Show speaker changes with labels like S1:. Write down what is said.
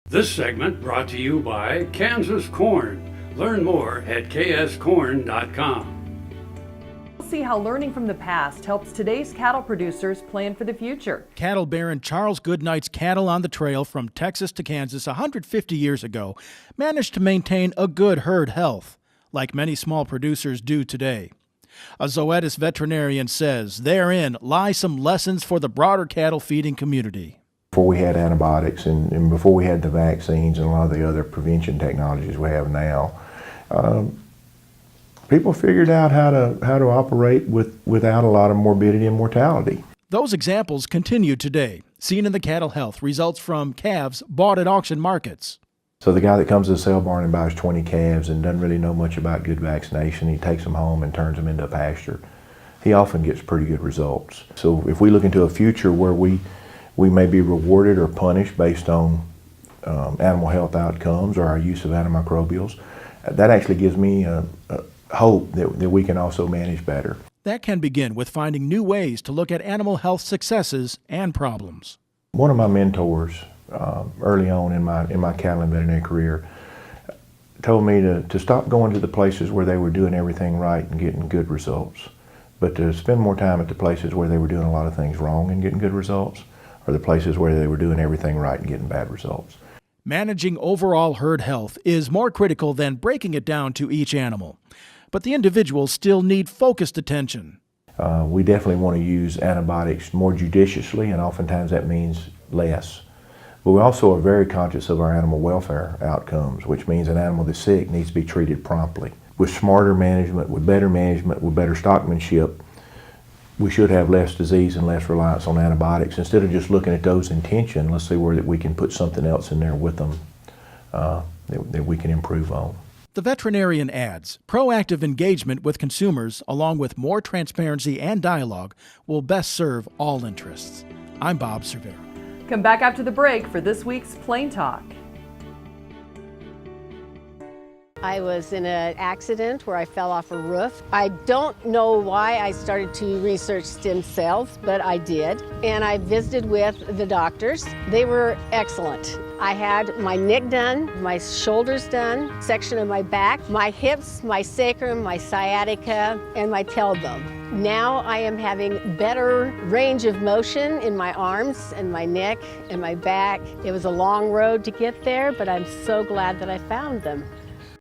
S1: This segment brought to you by Kansas Corn. Learn more at kscorn.com.
S2: We'll see how learning from the past helps today's cattle producers plan for the future.
S3: Cattle Baron Charles Goodnight's cattle on the trail from Texas to Kansas 150 years ago managed to maintain a good herd health, like many small producers do today. A Zoetis veterinarian says therein lie some lessons for the broader cattle feeding community.
S4: Before we had antibiotics and before we had the vaccines and a lot of the other prevention technologies we have now, people figured out how to operate without a lot of morbidity and mortality.
S3: Those examples continue today, seen in the cattle health results from calves bought at auction markets.
S4: So the guy that comes to the sale barn and buys 20 calves and doesn't really know much about good vaccination, he takes them home and turns them into a pasture. He often gets pretty good results. So if we look into a future where we may be rewarded or punished based on animal health outcomes or our use of antimicrobials, that actually gives me hope that we can also manage better.
S3: That can begin with finding new ways to look at animal health successes and problems.
S4: One of my mentors early on in my cattle and veterinary career told me to stop going to the places where they were doing everything right and getting good results, but to spend more time at the places where they were doing a lot of things wrong and getting good results, or the places where they were doing everything right and getting bad results.
S3: Managing overall herd health is more critical than breaking it down to each animal, but the individuals still need focused attention.
S4: We definitely want to use antibiotics more judiciously, and oftentimes that means less. But we also are very conscious of our animal welfare outcomes, which means an animal that's sick needs to be treated promptly. With smarter management, with better stockmanship, we should have less disease and less reliance on antibiotics. Instead of just looking at those in tension, let's see where that we can put something else in there with them that we can improve on.
S3: The veterinarian adds, proactive engagement with consumers, along with more transparency and dialogue, will best serve all interests. I'm Bob Cervera.
S2: Come back after the break for this week's Plain Talk.
S5: I was in an accident where I fell off a roof. I don't know why I started to research stem cells, but I did. And I visited with the doctors. They were excellent. I had my neck done, my shoulders done, section of my back, my hips, my sacrum, my sciatica, and my tailbone. Now I am having better range of motion in my arms and my neck and my back. It was a long road to get there, but I'm so glad that I found them.